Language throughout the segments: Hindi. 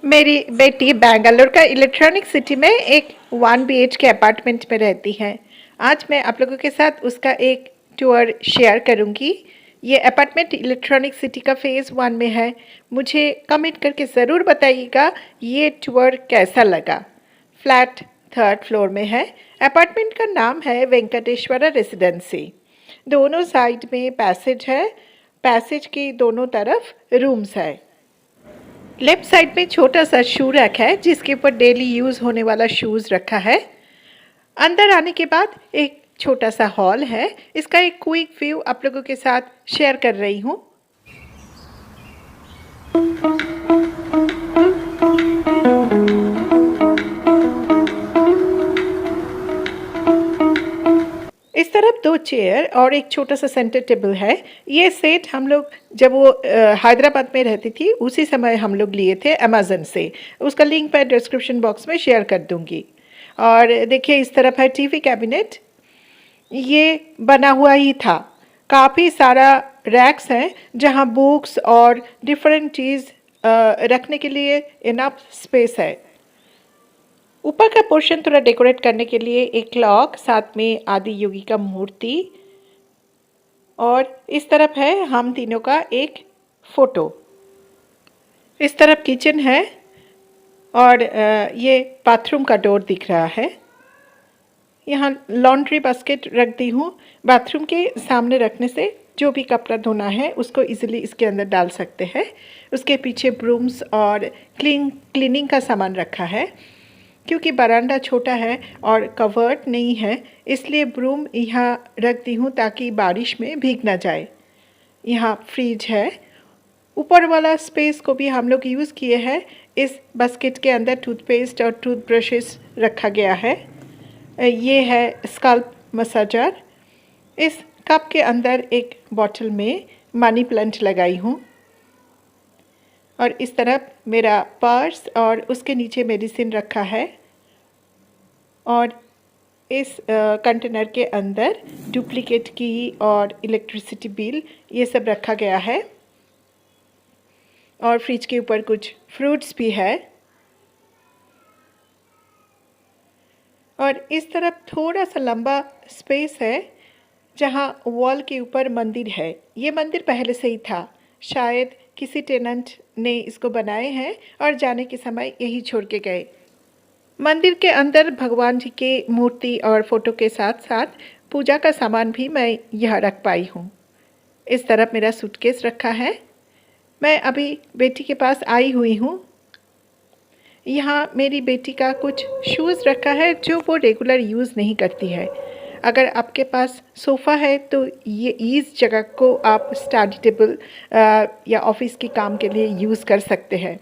मेरी बेटी बेंगलुरु का इलेक्ट्रॉनिक सिटी में एक 1 BH के अपार्टमेंट में रहती है। आज मैं आप लोगों के साथ उसका एक टूर शेयर करूंगी। ये अपार्टमेंट इलेक्ट्रॉनिक सिटी का फेज़ 1 में है। मुझे कमेंट करके ज़रूर बताइएगा ये टूर कैसा लगा। फ्लैट 3rd फ्लोर में है। अपार्टमेंट का नाम है वेंकटेश्वरा रेसिडेंसी। दोनों साइड में पैसेज है। पैसेज के दोनों तरफ रूम्स है। लेफ्ट साइड में छोटा सा शू रैक है जिसके ऊपर डेली यूज़ होने वाला शूज़ रखा है। अंदर आने के बाद एक छोटा सा हॉल है। इसका एक क्विक व्यू आप लोगों के साथ शेयर कर रही हूँ। इस तरफ 2 चेयर और एक छोटा सा सेंटर टेबल है। ये सेट हम लोग जब वो हैदराबाद में रहती थी उसी समय हम लोग लिए थे अमेज़न से। उसका लिंक मैं डिस्क्रिप्शन बॉक्स में शेयर कर दूँगी। और देखिए इस तरफ है टीवी कैबिनेट। ये बना हुआ ही था। काफ़ी सारा रैक्स हैं जहाँ बुक्स और डिफरेंट चीज़ रखने के लिए इनफ स्पेस है। ऊपर का पोर्शन थोड़ा डेकोरेट करने के लिए एक क्लॉक, साथ में आदि योगी का मूर्ति, और इस तरफ है हम तीनों का एक फ़ोटो। इस तरफ किचन है और ये बाथरूम का डोर दिख रहा है। यहाँ लॉन्ड्री बास्केट रख दी हूँ। बाथरूम के सामने रखने से जो भी कपड़ा धोना है उसको इजीली इसके अंदर डाल सकते हैं। उसके पीछे ब्रूम्स और क्लीनिंग का सामान रखा है। क्योंकि बरामदा छोटा है और कवर्ड नहीं है इसलिए ब्रूम यहाँ रख दी हूँ ताकि बारिश में भीग ना जाए। यहाँ फ्रिज है। ऊपर वाला स्पेस को भी हम लोग यूज़ किए हैं। इस बास्केट के अंदर टूथपेस्ट और टूथब्रशेस रखा गया है। ये है स्कल्प मसाजर। इस कप के अंदर एक बॉटल में मनी प्लांट लगाई हूँ। और इस तरफ मेरा पर्स और उसके नीचे मेडिसिन रखा है। और इस कंटेनर के अंदर डुप्लीकेट की और इलेक्ट्रिसिटी बिल ये सब रखा गया है। और फ्रिज के ऊपर कुछ फ्रूट्स भी है। और इस तरफ थोड़ा सा लंबा स्पेस है जहाँ वॉल के ऊपर मंदिर है। ये मंदिर पहले से ही था, शायद किसी टेनेंट ने इसको बनाए हैं और जाने के समय यही छोड़ के गए। मंदिर के अंदर भगवान जी के मूर्ति और फोटो के साथ साथ पूजा का सामान भी मैं यहाँ रख पाई हूँ। इस तरफ मेरा सूटकेस रखा है। मैं अभी बेटी के पास आई हुई हूँ। यहाँ मेरी बेटी का कुछ शूज़ रखा है जो वो रेगुलर यूज़ नहीं करती है। अगर आपके पास सोफ़ा है तो ये इस जगह को आप स्टडी टेबल या ऑफिस के काम के लिए यूज़ कर सकते हैं।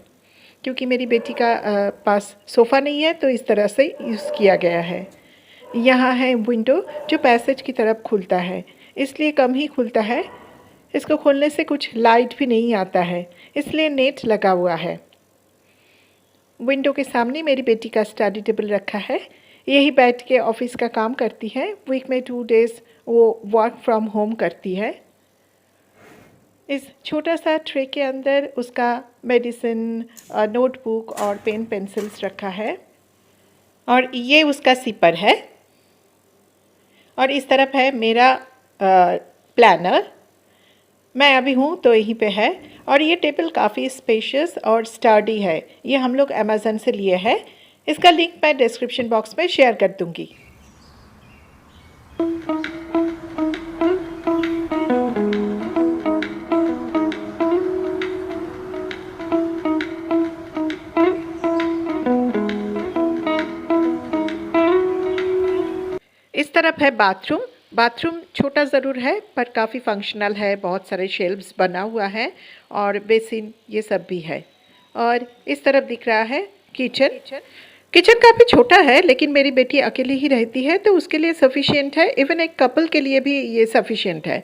क्योंकि मेरी बेटी का पास सोफ़ा नहीं है तो इस तरह से यूज़ किया गया है। यहाँ है विंडो जो पैसेज की तरफ खुलता है, इसलिए कम ही खुलता है। इसको खोलने से कुछ लाइट भी नहीं आता है, इसलिए नेट लगा हुआ है। विंडो के सामने मेरी बेटी का स्टडी टेबल रखा है। यही बैठ के ऑफिस का काम करती है। वीक में 2 डेज़ वो वर्क फ्रॉम होम करती है। इस छोटा सा ट्रे के अंदर उसका मेडिसिन, नोटबुक और पेन पेंसिल्स रखा है। और ये उसका सिपर है। और इस तरफ है मेरा प्लानर। मैं अभी हूँ तो यहीं पे है। और ये टेबल काफ़ी स्पेशियस और स्टर्डी है। ये हम लोग अमेज़न से लिए हैं। इसका लिंक मैं डिस्क्रिप्शन बॉक्स में शेयर कर दूँगी। इस तरफ है बाथरूम। बाथरूम छोटा ज़रूर है पर काफ़ी फंक्शनल है। बहुत सारे शेल्व्स बना हुआ है और बेसिन ये सब भी है। और इस तरफ दिख रहा है किचन। किचन काफ़ी छोटा है लेकिन मेरी बेटी अकेली ही रहती है तो उसके लिए सफिशिएंट है। इवन एक कपल के लिए भी ये सफिशिएंट है।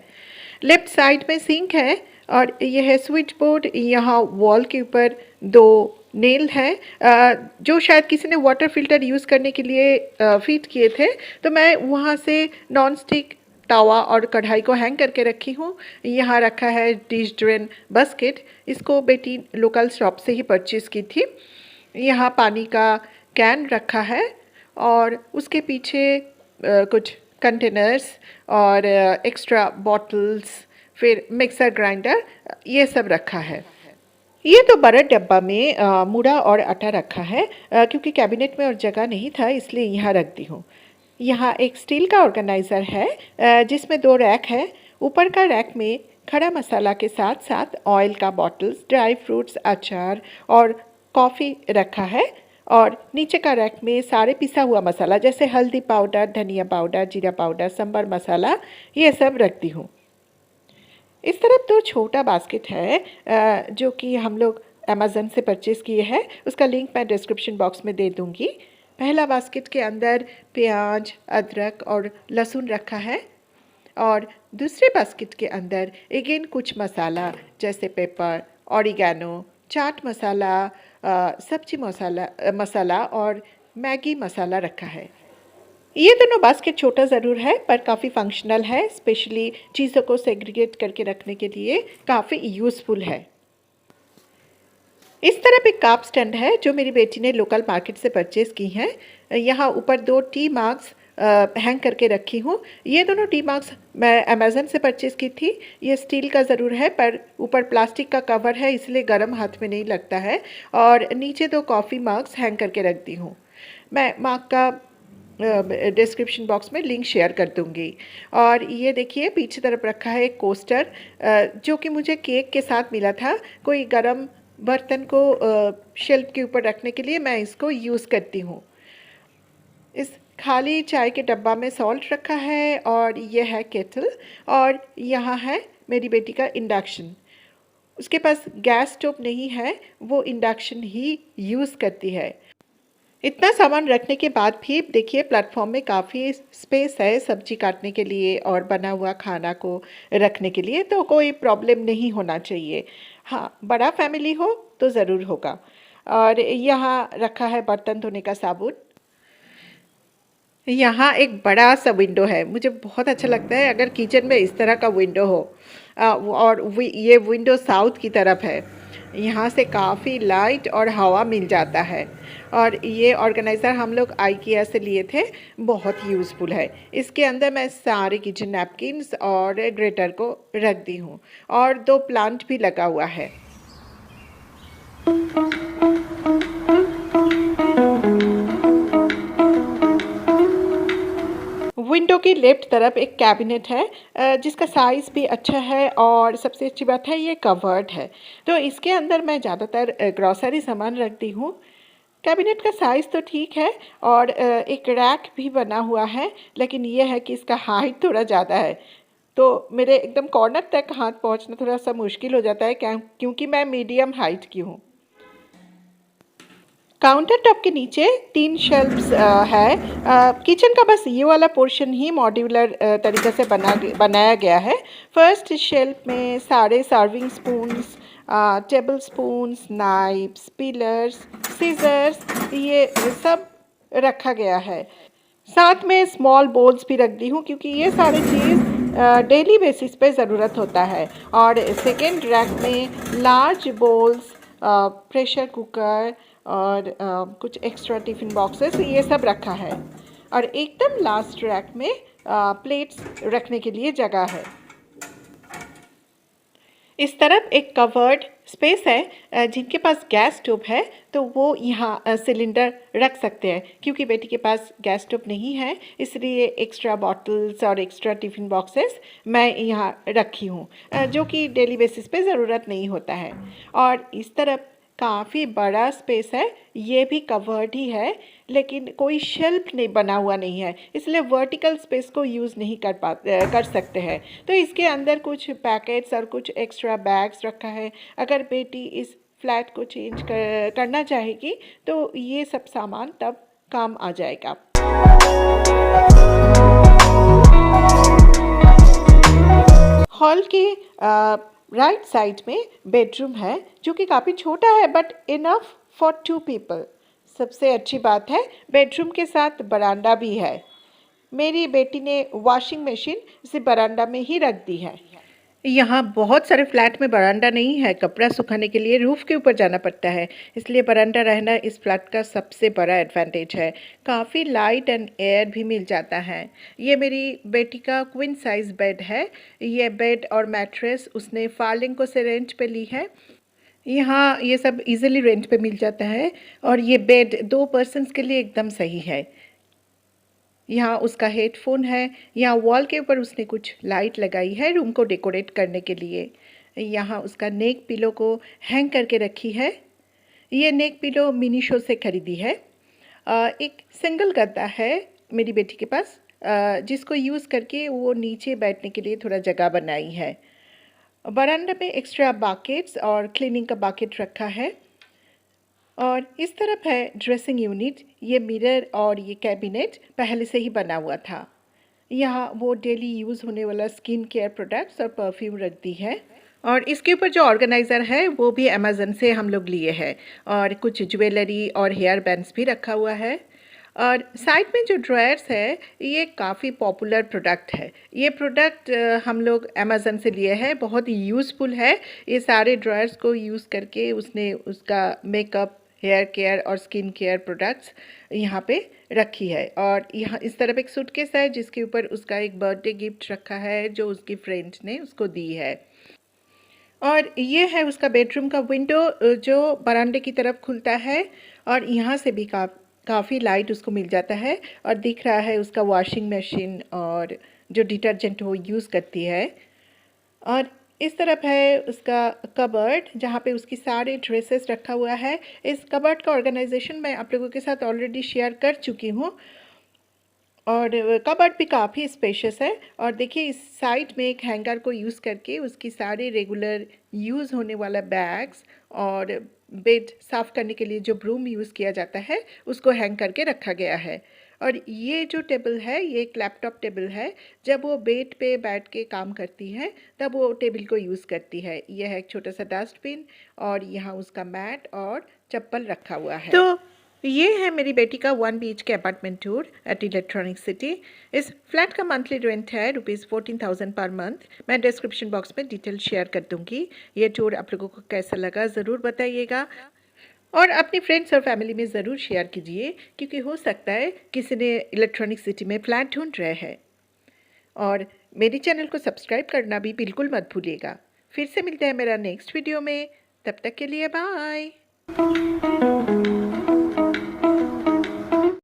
लेफ्ट साइड में सिंक है और ये है स्विच बोर्ड। यहाँ वॉल के ऊपर 2 नेल है जो शायद किसी ने वाटर फिल्टर यूज़ करने के लिए फिट किए थे, तो मैं वहाँ से नॉन स्टिक तवा और कढ़ाई को हैंग करके रखी हूँ। यहाँ रखा है डिश ड्रेन बास्केट, इसको बेटी लोकल शॉप से ही परचेज़ की थी। यहाँ पानी का कैन रखा है और उसके पीछे कुछ कंटेनर्स और एक्स्ट्रा बॉटल्स, फिर मिक्सर ग्राइंडर, ये सब रखा है। ये तो बड़ा डब्बा में मूड़ा और आटा रखा है, क्योंकि कैबिनेट में और जगह नहीं था इसलिए यहाँ रख दी हूँ। यहाँ एक स्टील का ऑर्गेनाइज़र है, जिसमें 2 रैक है। ऊपर का रैक में खड़ा मसाला के साथ साथ ऑयल का बॉटल्स, ड्राई फ्रूट्स, अचार और कॉफ़ी रखा है। और नीचे का रैक में सारे पिसा हुआ मसाला जैसे हल्दी पाउडर, धनिया पाउडर, जीरा पाउडर, सांभर मसाला, ये सब रख दी हूँ। इस तरफ 2 छोटा बास्केट है, जो कि हम लोग अमेज़न से परचेज़ किए हैं। उसका लिंक मैं डिस्क्रिप्शन बॉक्स में दे दूँगी। पहला बास्केट के अंदर प्याज, अदरक और लहसुन रखा है और दूसरे बास्केट के अंदर अगेन कुछ मसाला जैसे पेपर, ऑरिगैनो, चाट मसाला, सब्जी मसाला और मैगी मसाला रखा है। ये दोनों बास्केट छोटा ज़रूर है पर काफ़ी फंक्शनल है, स्पेशली चीज़ों को सेग्रीगेट करके रखने के लिए काफ़ी यूज़फुल है। इस तरफ एक कप स्टैंड है जो मेरी बेटी ने लोकल मार्केट से परचेज़ की हैं। यहाँ ऊपर 2 टी मग्स हैंग करके रखी हूँ। ये दोनों टी मग्स मैं अमेज़न से परचेज़ की थी। ये स्टील का ज़रूर है पर ऊपर प्लास्टिक का कवर है, इसलिए गर्म हाथ में नहीं लगता है। और नीचे 2 कॉफ़ी मग्स हैंग करके रख दी हूँ। मैं मग का डिस्क्रिप्शन बॉक्स में लिंक शेयर कर दूँगी। और ये देखिए पीछे तरफ रखा है एक कोस्टर, जो कि मुझे केक के साथ मिला था। कोई गरम बर्तन को शेल्फ के ऊपर रखने के लिए मैं इसको यूज़ करती हूँ। इस खाली चाय के डब्बा में सॉल्ट रखा है और ये है केटल। और यहाँ है मेरी बेटी का इंडक्शन। उसके पास गैस स्टोव नहीं है, वो इंडक्शन ही यूज़ करती है। इतना सामान रखने के बाद भी देखिए प्लेटफॉर्म में काफ़ी स्पेस है सब्जी काटने के लिए और बना हुआ खाना को रखने के लिए, तो कोई प्रॉब्लम नहीं होना चाहिए। हाँ, बड़ा फैमिली हो तो ज़रूर होगा। और यहाँ रखा है बर्तन धोने का साबुन। यहाँ एक बड़ा सा विंडो है, मुझे बहुत अच्छा लगता है अगर किचन में इस तरह का विंडो हो। और ये विंडो साउथ की तरफ है, यहाँ से काफ़ी लाइट और हवा मिल जाता है। और ये ऑर्गेनाइज़र हम लोग आइकिया से लिए थे, बहुत यूज़फुल है। इसके अंदर मैं सारे किचन नैपकिन्स और ग्रेटर को रख दी हूँ और 2 प्लांट भी लगा हुआ है। विंडो की लेफ्ट तरफ एक कैबिनेट है, जिसका साइज़ भी अच्छा है और सबसे अच्छी बात है ये कवर्ड है, तो इसके अंदर मैं ज़्यादातर ग्रॉसरी सामान रख दी हूँ। कैबिनेट का साइज़ तो ठीक है और एक रैक भी बना हुआ है, लेकिन ये है कि इसका हाइट थोड़ा ज़्यादा है, तो मेरे एकदम कॉर्नर तक हाथ पहुँचना थोड़ा सा मुश्किल हो जाता है, क्योंकि मैं मीडियम हाइट की हूँ। काउंटर टॉप के नीचे 3 शेल्फ्स है। किचन का बस ये वाला पोर्शन ही मॉड्यूलर तरीके से बनाया गया है। फर्स्ट शेल्फ में सारे serving spoons, table spoons, knifes, pliers, scissors, ये सब रखा गया है। साथ में स्मॉल बोल्स भी रख दी हूँ क्योंकि ये सारी चीज़ डेली बेसिस पे ज़रूरत होता है। और सेकेंड रैक में लार्ज बोल्स, प्रेशर कुकर और कुछ एक्स्ट्रा टिफ़िन बॉक्सेस, ये सब रखा है। और एकदम लास्ट रैक में प्लेट्स रखने के लिए जगह है। इस तरफ एक कवर्ड स्पेस है, जिनके पास गैस स्टोव है तो वो यहाँ सिलेंडर रख सकते हैं। क्योंकि बेटी के पास गैस स्टोव नहीं है इसलिए एक्स्ट्रा बॉटल्स और एक्स्ट्रा टिफ़िन बॉक्सेस मैं यहाँ रखी हूँ, जो कि डेली बेसिस पे ज़रूरत नहीं होता है। और इस तरफ काफ़ी बड़ा स्पेस है, ये भी कवर्ड ही है लेकिन कोई शेल्फ नहीं बना हुआ नहीं है, इसलिए वर्टिकल स्पेस को यूज़ नहीं कर सकते हैं। तो इसके अंदर कुछ पैकेट्स और कुछ एक्स्ट्रा बैग्स रखा है। अगर बेटी इस फ्लैट को चेंज करना चाहेगी तो ये सब सामान तब काम आ जाएगा। हॉल की राइट साइड में बेडरूम है जो कि काफ़ी छोटा है बट इनफ फॉर 2 पीपल। सबसे अच्छी बात है बेडरूम के साथ बरांडा भी है। मेरी बेटी ने वॉशिंग मशीन इसे बरामदा में ही रख दी है। यहाँ बहुत सारे फ्लैट में बरामदा नहीं है, कपड़ा सुखाने के लिए रूफ़ के ऊपर जाना पड़ता है, इसलिए बरामदा रहना इस फ्लैट का सबसे बड़ा एडवांटेज है। काफ़ी लाइट एंड एयर भी मिल जाता है। ये मेरी बेटी का क्वीन साइज़ बेड है। ये बेड और मैट्रेस उसने फार्लिंको से रेंट पे ली है। यहाँ ये सब इजीली रेंट पे मिल जाता है और ये बेड 2 पर्सन्स के लिए एकदम सही है। यहाँ उसका हेडफोन है। यहाँ वॉल के ऊपर उसने कुछ लाइट लगाई है रूम को डेकोरेट करने के लिए। यहाँ उसका नेक पिलो को हैंग करके रखी है। ये नेक पिलो मिनी शो से खरीदी है। एक सिंगल गद्दा है मेरी बेटी के पास, जिसको यूज़ करके वो नीचे बैठने के लिए थोड़ा जगह बनाई है। बरामदा में एक्स्ट्रा बाकेट्स और क्लीनिंग का बाकेट रखा है। और इस तरफ है ड्रेसिंग यूनिट। ये मिरर और ये कैबिनेट पहले से ही बना हुआ था। यहाँ वो डेली यूज़ होने वाला स्किन केयर प्रोडक्ट्स और परफ्यूम रख दी है। और इसके ऊपर जो ऑर्गेनाइज़र है वो भी अमेज़न से हम लोग लिए हैं। और कुछ ज्वेलरी और हेयर बैंड्स भी रखा हुआ है। और साइड में जो ड्रायर्स है ये काफ़ी पॉपुलर प्रोडक्ट है। ये प्रोडक्ट हम लोग अमेज़न से लिए हैं, बहुत ही यूज़फुल है। ये सारे ड्रायर्स को यूज़ करके उसने उसका मेकअप, हेयर केयर और स्किन केयर प्रोडक्ट्स यहाँ पे रखी है। और यहाँ इस तरफ एक सूटकेस है जिसके ऊपर उसका एक बर्थडे गिफ्ट रखा है जो उसकी फ्रेंड ने उसको दी है। और ये है उसका बेडरूम का विंडो जो बरामदे की तरफ खुलता है और यहाँ से भी काफ़ी लाइट उसको मिल जाता है। और दिख रहा है उसका वॉशिंग मशीन और जो डिटर्जेंट वो यूज़ करती है। और इस तरफ है उसका कबर्ड जहाँ पे उसकी सारे ड्रेसेस रखा हुआ है। इस कबर्ड का ऑर्गेनाइजेशन मैं आप लोगों के साथ ऑलरेडी शेयर कर चुकी हूँ। और कबर्ड भी काफ़ी स्पेशियस है। और देखिए इस साइड में एक हैंगर को यूज़ करके उसकी सारे रेगुलर यूज़ होने वाला बैग्स और बेड साफ़ करने के लिए जो ब्रूम यूज़ किया जाता है उसको हैंग करके रखा गया है। और ये जो टेबल है ये एक लैपटॉप टेबल है। जब वो बेड पे बैठ के काम करती है तब वो टेबल को यूज़ करती है। यह है एक छोटा सा डस्टबिन और यहाँ उसका मैट और चप्पल रखा हुआ है। तो ये है मेरी बेटी का 1 BHK apartment tour at Electronic City. इस फ्लैट का मंथली रेंट है ₹14,000 पर मंथ। मैं डिस्क्रिप्शन बॉक्स में डिटेल शेयर कर दूंगी। ये टूर आप लोगों को कैसा लगा ज़रूर बताइएगा और अपनी फ्रेंड्स और फैमिली में ज़रूर शेयर कीजिए क्योंकि हो सकता है किसी ने इलेक्ट्रॉनिक सिटी में फ्लैट ढूंढ रहे हैं। और मेरे चैनल को सब्सक्राइब करना भी बिल्कुल मत भूलिएगा। फिर से मिलते हैं मेरा नेक्स्ट वीडियो में, तब तक के लिए बाय।